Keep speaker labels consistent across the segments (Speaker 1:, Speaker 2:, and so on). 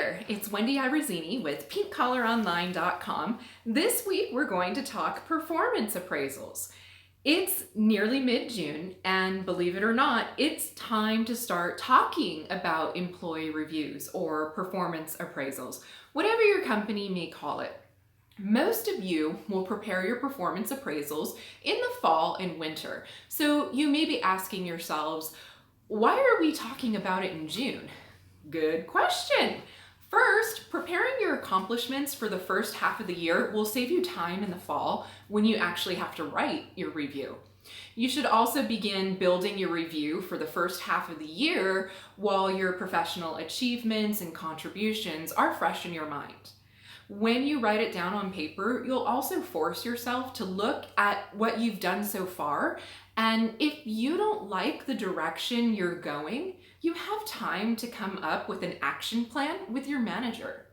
Speaker 1: there, it's Wendy Irazini with pinkcollaronline.com. This week we're going to talk performance appraisals. It's nearly mid-June, and believe it or not, it's time to start talking about employee reviews or performance appraisals, whatever your company may call it. Most of you will prepare your performance appraisals in the fall and winter. So you may be asking yourselves, why are we talking about it in June? Good question. First, preparing your accomplishments for the first half of the year will save you time in the fall when you actually have to write your review. You should also begin building your review for the first half of the year while your professional achievements and contributions are fresh in your mind. When you write it down on paper, you'll also force yourself to look at what you've done so far, and if you don't like the direction you're going, you have time to come up with an action plan with your manager.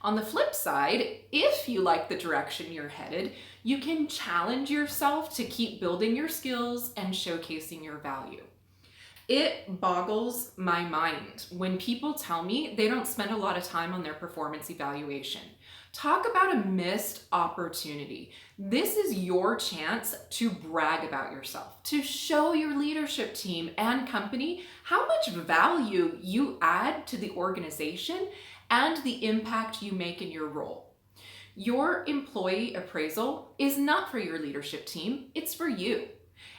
Speaker 1: On the flip side, if you like the direction you're headed, you can challenge yourself to keep building your skills and showcasing your value. It boggles my mind when people tell me they don't spend a lot of time on their performance evaluation. Talk about a missed opportunity. This is your chance to brag about yourself, to show your leadership team and company how much value you add to the organization and the impact you make in your role. Your employee appraisal is not for your leadership team, it's for you.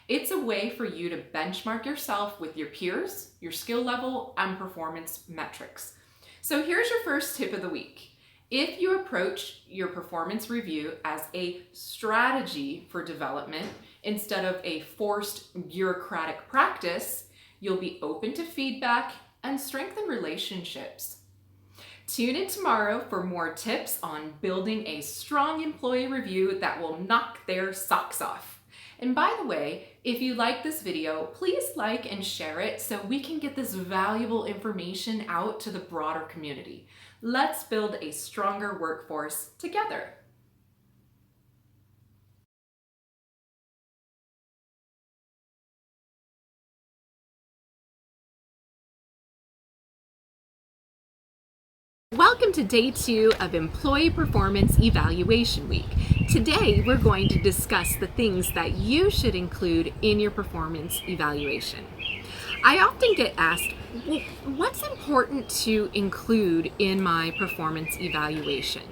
Speaker 1: It's a way for you to benchmark yourself with your peers, your skill level, and performance metrics. So here's your first tip of the week. If you approach your performance review as a strategy for development instead of a forced bureaucratic practice, you'll be open to feedback and strengthen relationships. Tune in tomorrow for more tips on building a strong employee review that will knock their socks off. And by the way, if you like this video, please like and share it so we can get this valuable information out to the broader community. Let's build a stronger workforce together. Welcome to day 2 of Employee Performance Evaluation Week. Today, we're going to discuss the things that you should include in your performance evaluation. I often get asked, well, what's important to include in my performance evaluation?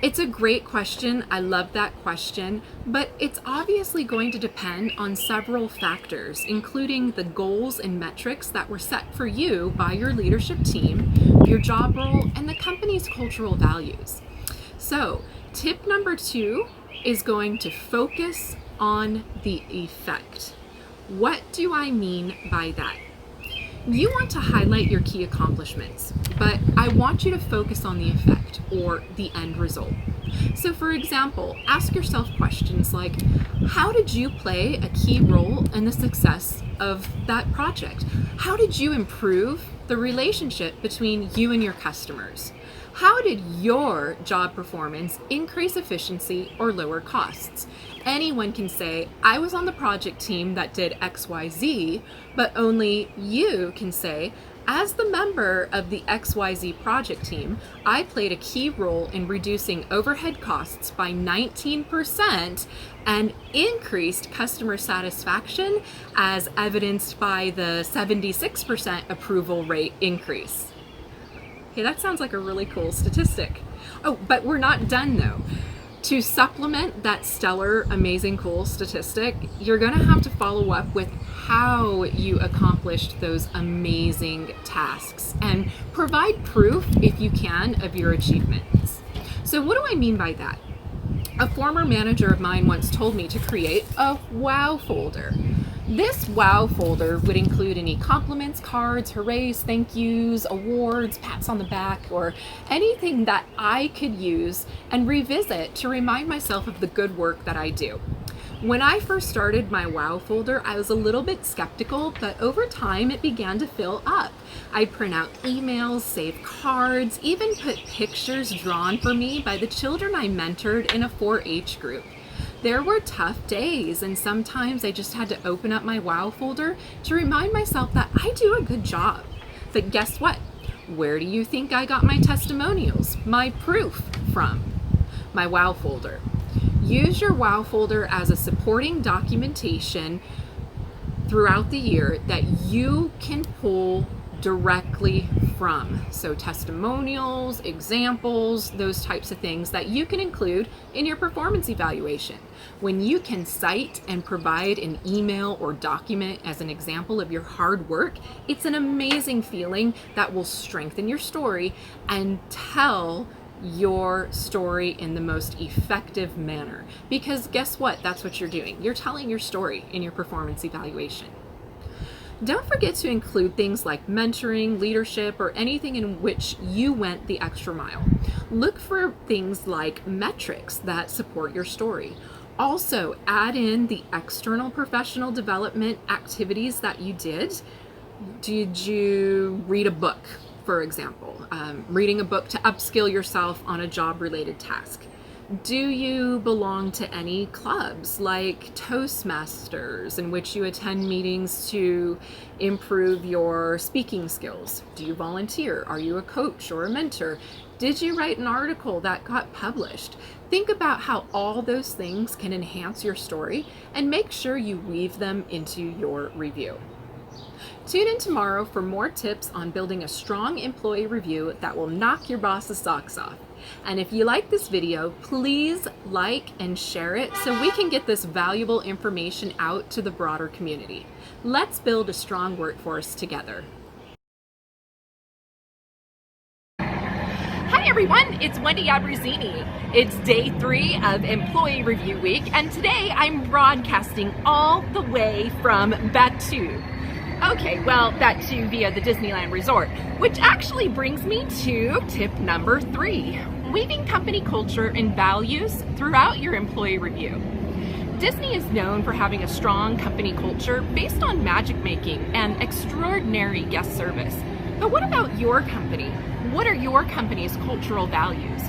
Speaker 1: It's a great question. I love that question, but it's obviously going to depend on several factors, including the goals and metrics that were set for you by your leadership team, your job role, and the company's cultural values. So, tip number 2 is going to focus on the effect. What do I mean by that? You want to highlight your key accomplishments, but I want you to focus on the effect or the end result. So for example, ask yourself questions like, how did you play a key role in the success of that project? How did you improve the relationship between you and your customers? How did your job performance increase efficiency or lower costs? Anyone can say, I was on the project team that did XYZ, but only you can say, as the member of the XYZ project team, I played a key role in reducing overhead costs by 19% and increased customer satisfaction as evidenced by the 76% approval rate increase. Okay, that sounds like a really cool statistic. Oh, but we're not done though. To supplement that stellar, amazing, cool statistic, you're going to have to follow up with how you accomplished those amazing tasks and provide proof, if you can, of your achievements. So what do I mean by that? A former manager of mine once told me to create a wow folder. This wow folder would include any compliments, cards, hoorays, thank yous, awards, pats on the back, or anything that I could use and revisit to remind myself of the good work that I do. When I first started my wow folder, I was a little bit skeptical, but over time it began to fill up. I'd print out emails, save cards, even put pictures drawn for me by the children I mentored in a 4-H group. There were tough days, and sometimes I just had to open up my wow folder to remind myself that I do a good job. But guess what? Where do you think I got my testimonials, my proof from? My wow folder. Use your wow folder as a supporting documentation throughout the year that you can pull directly from. So testimonials, examples, those types of things that you can include in your performance evaluation. When you can cite and provide an email or document as an example of your hard work, it's an amazing feeling that will strengthen your story and tell your story in the most effective manner. Because guess what? That's what you're doing. You're telling your story in your performance evaluation. Don't forget to include things like mentoring, leadership, or anything in which you went the extra mile. Look for things like metrics that support your story. Also, add in the external professional development activities that you did. Did you read a book, for example? Reading a book to upskill yourself on a job-related task. Do you belong to any clubs like Toastmasters, in which you attend meetings to improve your speaking skills? Do you volunteer? Are you a coach or a mentor? Did you write an article that got published? Think about how all those things can enhance your story and make sure you weave them into your review. Tune in tomorrow for more tips on building a strong employee review that will knock your boss's socks off. And if you like this video, please like and share it so we can get this valuable information out to the broader community. Let's build a strong workforce together. Hi everyone, it's Wendy Abruzzini. It's day 3 of Employee Review Week, and today I'm broadcasting all the way from Batu. Okay, well, Batu via the Disneyland Resort, which actually brings me to tip number 3, weaving company culture and values throughout your employee review. Disney is known for having a strong company culture based on magic making and extraordinary guest service. But what about your company? What are your company's cultural values?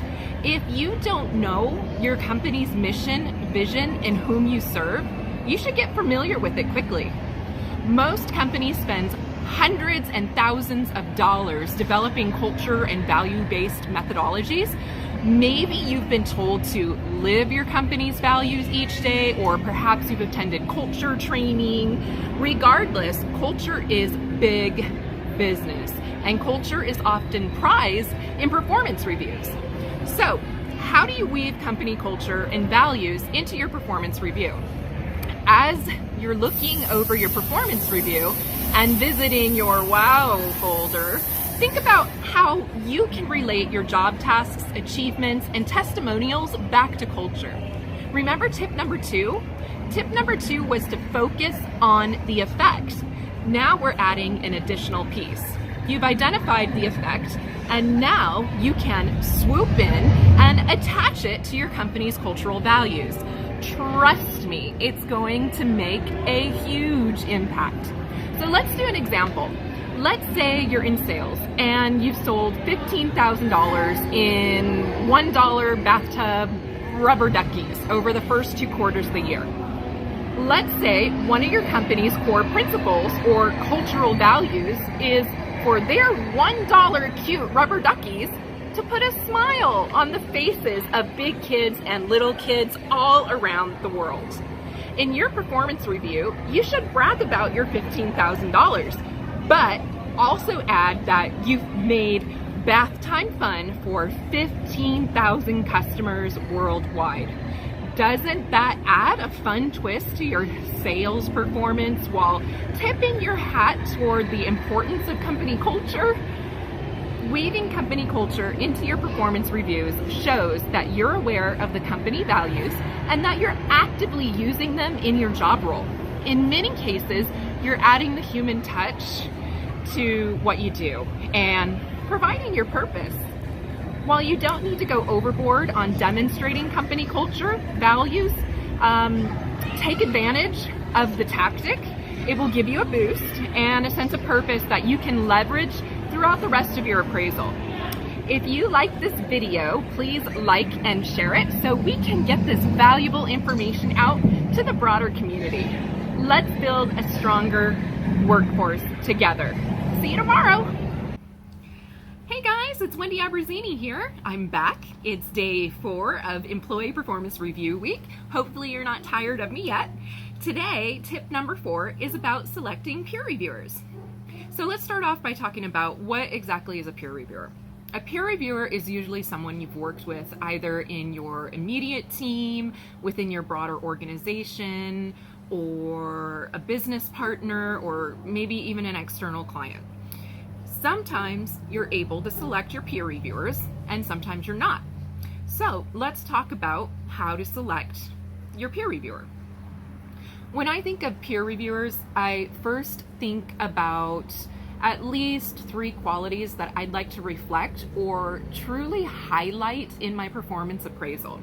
Speaker 1: If you don't know your company's mission, vision, and whom you serve, you should get familiar with it quickly. Most companies spend hundreds and thousands of dollars developing culture and value-based methodologies. Maybe you've been told to live your company's values each day, or perhaps you've attended culture training. Regardless, culture is big business, and culture is often prized in performance reviews. So, how do you weave company culture and values into your performance review? As you're looking over your performance review and visiting your wow folder, think about how you can relate your job tasks, achievements, and testimonials back to culture. Remember tip number 2? Tip number 2 was to focus on the effect. Now we're adding an additional piece. You've identified the effect, and now you can swoop in and attach it to your company's cultural values. Trust me, it's going to make a huge impact. So let's do an example. Let's say you're in sales and you've sold $15,000 in $1 bathtub rubber duckies over the first 2 quarters of the year. Let's say one of your company's core principles or cultural values is for their $1 cute rubber duckies to put a smile on the faces of big kids and little kids all around the world. In your performance review, you should brag about your $15,000, but also add that you've made bath time fun for 15,000 customers worldwide. Doesn't that add a fun twist to your sales performance while tipping your hat toward the importance of company culture? Weaving company culture into your performance reviews shows that you're aware of the company values and that you're actively using them in your job role. In many cases, you're adding the human touch to what you do and providing your purpose. While you don't need to go overboard on demonstrating company culture, values, take advantage of the tactic. It will give you a boost and a sense of purpose that you can leverage throughout the rest of your appraisal. If you like this video, please like and share it so we can get this valuable information out to the broader community. Let's build a stronger workforce together. See you tomorrow. it's Wendy Abruzzini here. I'm back. It's day 4 of Employee Performance Review Week. Hopefully you're not tired of me yet. Today, tip number 4 is about selecting peer reviewers. So let's start off by talking about what exactly is a peer reviewer. A peer reviewer is usually someone you've worked with either in your immediate team, within your broader organization, or a business partner, or maybe even an external client. Sometimes you're able to select your peer reviewers and sometimes you're not. So let's talk about how to select your peer reviewer. When I think of peer reviewers, I first think about at least 3 qualities that I'd like to reflect or truly highlight in my performance appraisal.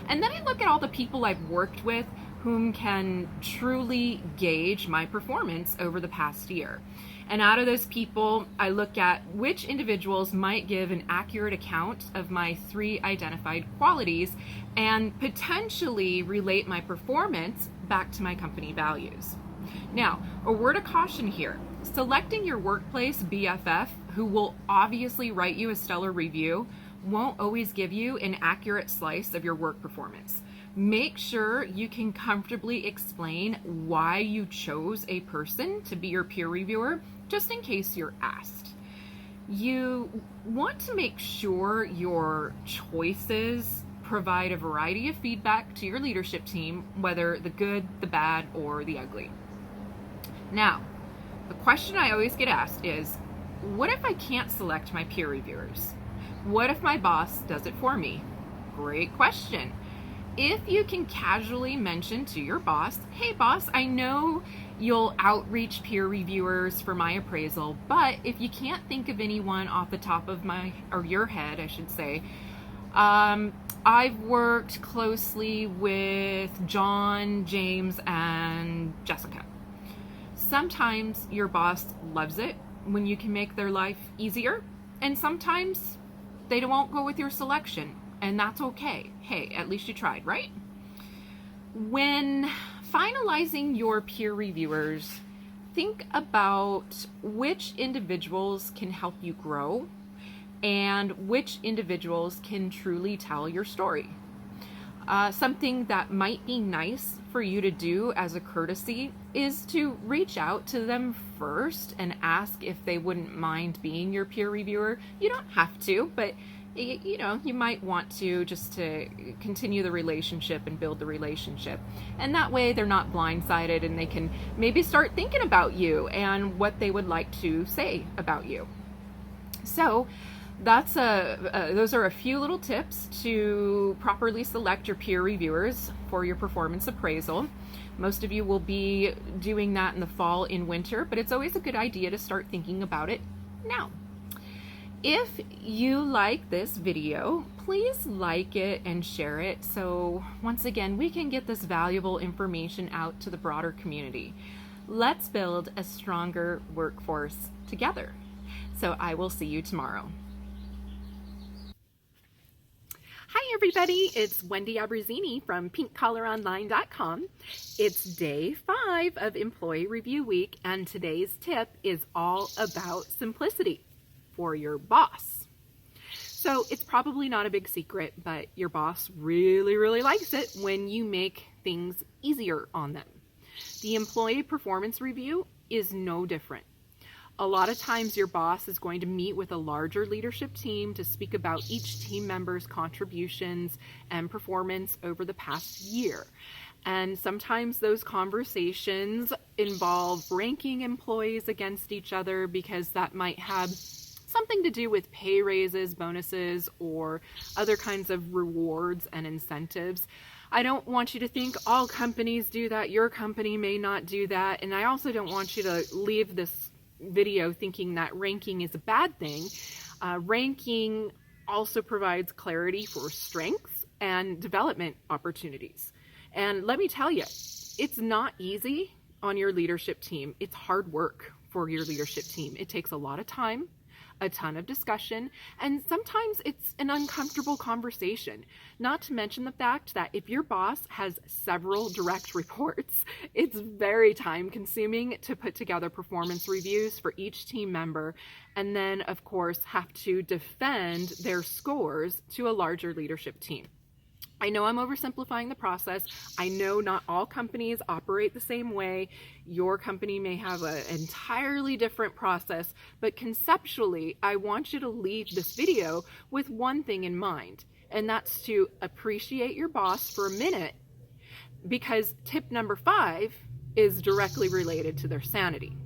Speaker 1: And then I look at all the people I've worked with whom can truly gauge my performance over the past year. And out of those people, I look at which individuals might give an accurate account of my 3 identified qualities and potentially relate my performance back to my company values. Now, a word of caution here. Selecting your workplace BFF, who will obviously write you a stellar review, won't always give you an accurate slice of your work performance. Make sure you can comfortably explain why you chose a person to be your peer reviewer, just in case you're asked. You want to make sure your choices provide a variety of feedback to your leadership team, whether the good, the bad, or the ugly. Now, the question I always get asked is, what if I can't select my peer reviewers? What if my boss does it for me? Great question. If you can casually mention to your boss, hey boss, I know you'll outreach peer reviewers for my appraisal, but if you can't think of anyone off the top of your head, I should say, I've worked closely with John, James, and Jessica. Sometimes your boss loves it when you can make their life easier, and sometimes they won't go with your selection. And that's okay. Hey, at least you tried, right? When finalizing your peer reviewers, think about which individuals can help you grow and which individuals can truly tell your story. Something that might be nice for you to do as a courtesy is to reach out to them first and ask if they wouldn't mind being your peer reviewer. You don't have to, but you might want to, just to continue the relationship and build the relationship. And that way they're not blindsided and they can maybe start thinking about you and what they would like to say about you. So those are a few little tips to properly select your peer reviewers for your performance appraisal. Most of you will be doing that in the fall and winter, but it's always a good idea to start thinking about it now. If you like this video, please like it and share it so once again we can get this valuable information out to the broader community. Let's build a stronger workforce together. So I will see you tomorrow. Hi everybody, it's Wendy Abruzzini from pinkcollaronline.com. It's day 5 of Employee Review Week, and today's tip is all about simplicity for your boss. So it's probably not a big secret, but your boss really, really likes it when you make things easier on them. The employee performance review is no different. A lot of times your boss is going to meet with a larger leadership team to speak about each team member's contributions and performance over the past year. And sometimes those conversations involve ranking employees against each other because that might have something to do with pay raises, bonuses, or other kinds of rewards and incentives. I don't want you to think all companies do that. Your company may not do that. And I also don't want you to leave this video thinking that ranking is a bad thing. Ranking also provides clarity for strengths and development opportunities. And let me tell you, it's not easy on your leadership team. It's hard work for your leadership team. It takes a lot of time, a ton of discussion, and sometimes it's an uncomfortable conversation. Not to mention the fact that if your boss has several direct reports, it's very time consuming to put together performance reviews for each team member, and then of course have to defend their scores to a larger leadership team. I know I'm oversimplifying the process. I know not all companies operate the same way. Your company may have an entirely different process, but conceptually, I want you to leave this video with one thing in mind, and that's to appreciate your boss for a minute, because tip number 5 is directly related to their sanity.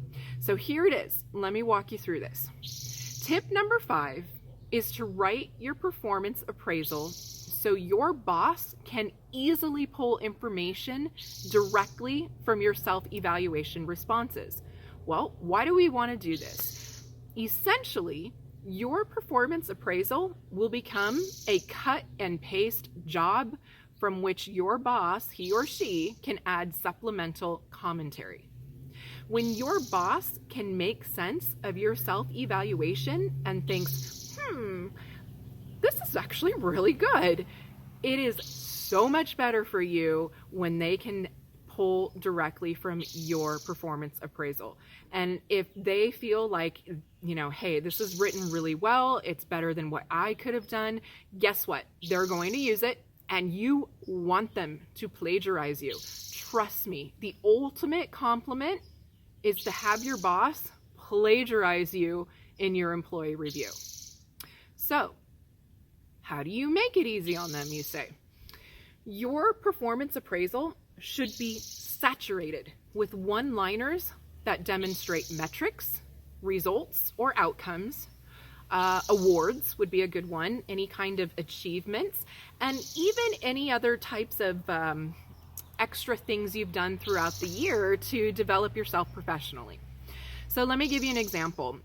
Speaker 1: So here it is. Let me walk you through this. Tip number 5 is to write your performance appraisal so your boss can easily pull information directly from your self-evaluation responses. Well, why do we want to do this? Essentially, your performance appraisal will become a cut and paste job from which your boss, he or she, can add supplemental commentary. When your boss can make sense of your self-evaluation and thinks, this is actually really good, it is so much better for you when they can pull directly from your performance appraisal. And if they feel like, hey, this is written really well, it's better than what I could have done, guess what? They're going to use it, and you want them to plagiarize you. Trust me, the ultimate compliment is to have your boss plagiarize you in your employee review. So, how do you make it easy on them, you say? Your performance appraisal should be saturated with one-liners that demonstrate metrics, results, or outcomes. Awards would be a good one, any kind of achievements, and even any other types of extra things you've done throughout the year to develop yourself professionally. So let me give you an example.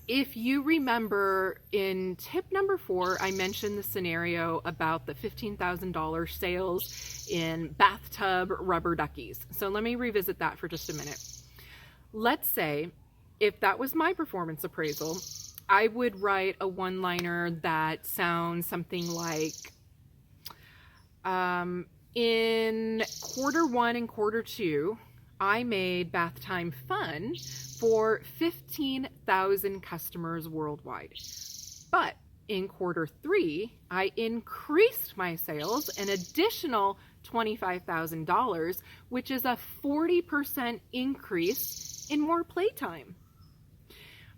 Speaker 1: If you remember in tip number 4, I mentioned the scenario about the $15,000 sales in bathtub rubber duckies. So let me revisit that for just a minute. Let's say if that was my performance appraisal, I would write a one-liner that sounds something like, in quarter 1 and quarter 2, I made bath time fun for 15,000 customers worldwide. But in quarter 3, I increased my sales an additional $25,000, which is a 40% increase in more playtime.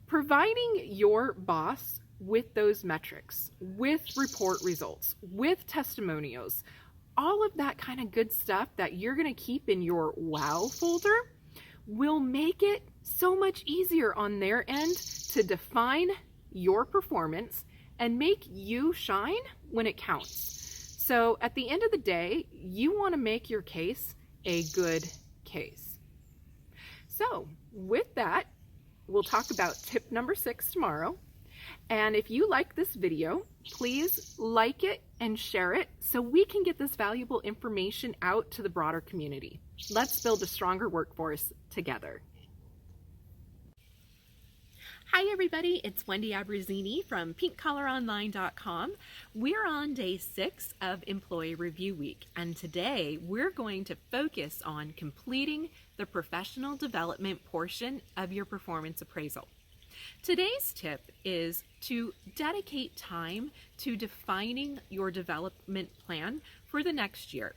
Speaker 1: Providing your boss with those metrics, with report results, with testimonials, all of that kind of good stuff that you're going to keep in your wow folder will make it so much easier on their end to define your performance and make you shine when it counts. So at the end of the day, you want to make your case a good case. So with that, we'll talk about tip number 6 tomorrow. And if you like this video, please like it and share it so we can get this valuable information out to the broader community. Let's build a stronger workforce together. Hi everybody, it's Wendy Abruzzini from pinkcollaronline.com. We're on day 6 of Employee Review Week, and today we're going to focus on completing the professional development portion of your performance appraisal. Today's tip is to dedicate time to defining your development plan for the next year.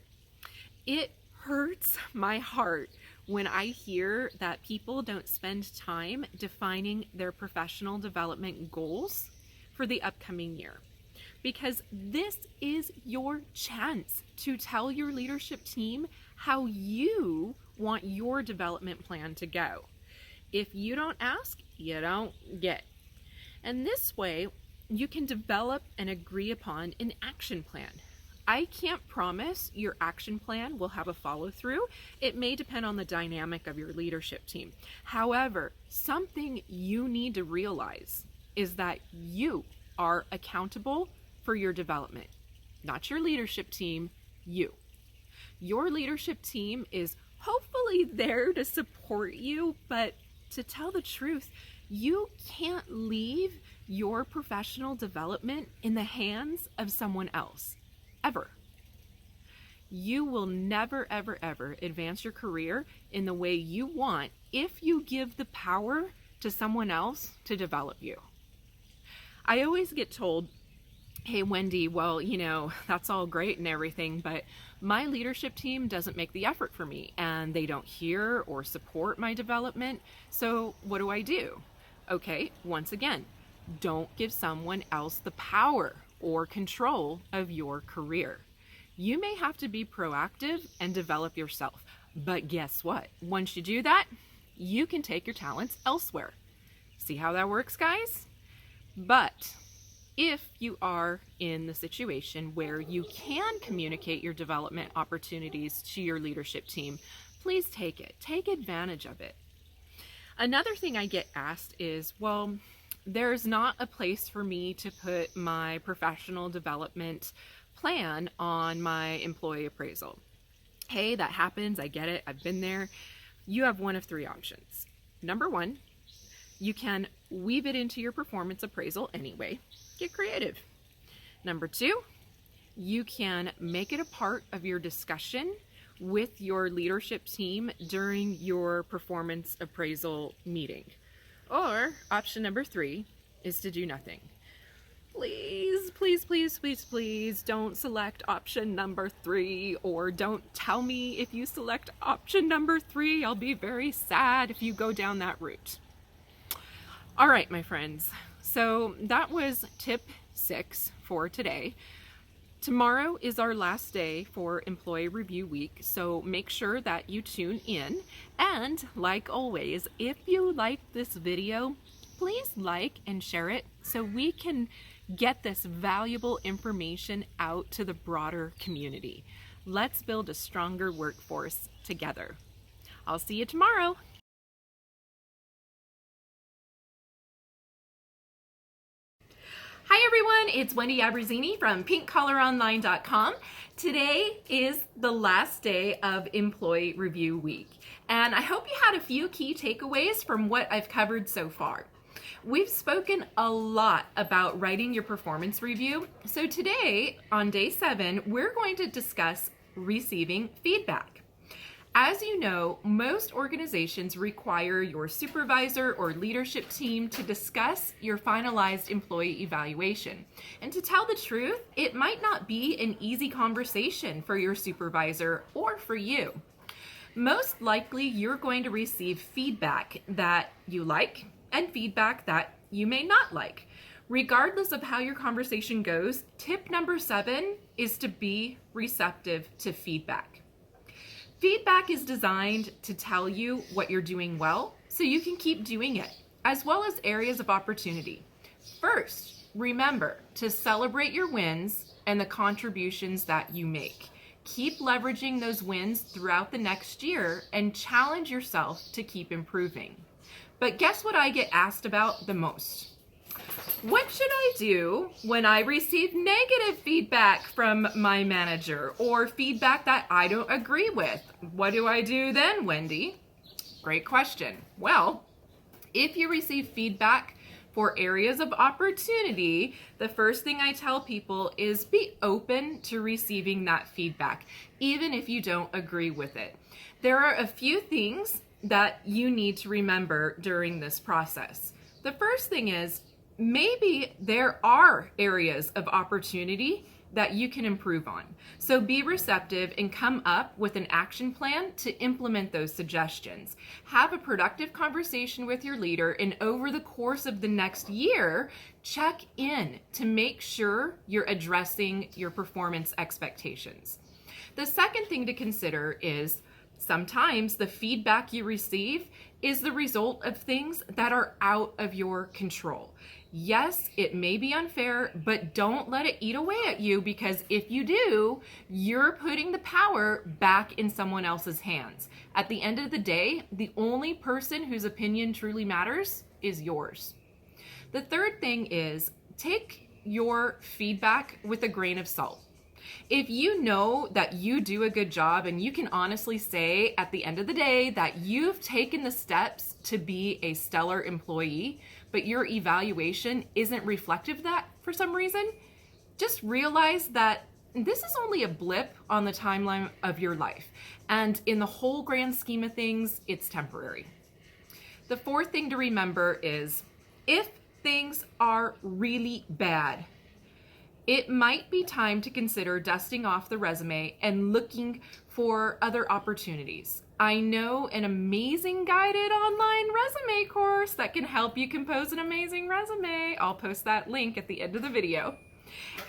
Speaker 1: It hurts my heart when I hear that people don't spend time defining their professional development goals for the upcoming year, because this is your chance to tell your leadership team how you want your development plan to go. If you don't ask, you don't get. And this way, you can develop and agree upon an action plan. I can't promise your action plan will have a follow-through. It may depend on the dynamic of your leadership team. However, something you need to realize is that you are accountable for your development, not your leadership team, you. Your leadership team is hopefully there to support you, but to tell the truth, You can't leave your professional development in the hands of someone else, ever. You will never, ever, ever advance your career in the way you want if you give the power to someone else to develop you. I always get told, hey, Wendy, well, that's all great and everything, but my leadership team doesn't make the effort for me and they don't hear or support my development. So what do I do? Okay, once again, don't give someone else the power or control of your career. You may have to be proactive and develop yourself, but guess what? Once you do that, you can take your talents elsewhere. See how that works, guys? But if you are in the situation where you can communicate your development opportunities to your leadership team, please take it. Take advantage of it. Another thing I get asked is, well, there's not a place for me to put my professional development plan on my employee appraisal. Hey, that happens. I get it. I've been there. You have one of three options. Number one, you can weave it into your performance appraisal anyway. Get creative. Number two, you can make it a part of your discussion with your leadership team during your performance appraisal meeting. Or option number three is to do nothing. Please, please, please, please, please don't select option number three, or don't tell me if you select option number three. I'll be very sad if you go down that route. All right, my friends. So that was tip 6 for today. Tomorrow is our last day for Employee Review Week, so make sure that you tune in. And like always, if you like this video, please like and share it so we can get this valuable information out to the broader community. Let's build a stronger workforce together. I'll see you tomorrow. Hi everyone, it's Wendy Abruzzini from pinkcollaronline.com. Today is the last day of Employee Review Week, and I hope you had a few key takeaways from what I've covered so far. We've spoken a lot about writing your performance review, so today, on day 7, we're going to discuss receiving feedback. As you know, most organizations require your supervisor or leadership team to discuss your finalized employee evaluation. And to tell the truth, it might not be an easy conversation for your supervisor or for you. Most likely, you're going to receive feedback that you like and feedback that you may not like. Regardless of how your conversation goes, tip number 7 is to be receptive to feedback. Feedback is designed to tell you what you're doing well so you can keep doing it, as well as areas of opportunity. First, remember to celebrate your wins and the contributions that you make. Keep leveraging those wins throughout the next year and challenge yourself to keep improving. But guess what I get asked about the most? What should I do when I receive negative feedback from my manager or feedback that I don't agree with? What do I do then, Wendy? Great question. Well, if you receive feedback for areas of opportunity, the first thing I tell people is be open to receiving that feedback, even if you don't agree with it. There are a few things that you need to remember during this process. The first thing is, maybe there are areas of opportunity that you can improve on. So be receptive and come up with an action plan to implement those suggestions. Have a productive conversation with your leader, and over the course of the next year, check in to make sure you're addressing your performance expectations. The second thing to consider is sometimes the feedback you receive is the result of things that are out of your control. Yes, it may be unfair, but don't let it eat away at you, because if you do, you're putting the power back in someone else's hands. At the end of the day, the only person whose opinion truly matters is yours. The third thing is take your feedback with a grain of salt. If you know that you do a good job and you can honestly say at the end of the day that you've taken the steps to be a stellar employee, but your evaluation isn't reflective of that for some reason, just realize that this is only a blip on the timeline of your life. And in the whole grand scheme of things, it's temporary. The fourth thing to remember is if things are really bad, it might be time to consider dusting off the resume and looking for other opportunities. I know an amazing guided online resume course that can help you compose an amazing resume. I'll post that link at the end of the video.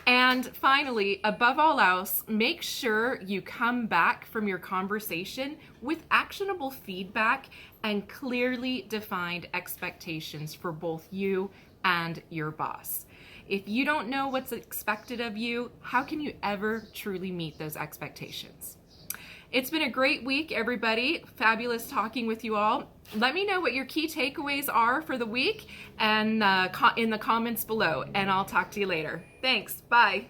Speaker 1: And finally, above all else, make sure you come back from your conversation with actionable feedback and clearly defined expectations for both you and your boss. If you don't know what's expected of you, how can you ever truly meet those expectations? It's been a great week, everybody. Fabulous talking with you all. Let me know what your key takeaways are for the week and in the comments below, and I'll talk to you later. Thanks. Bye.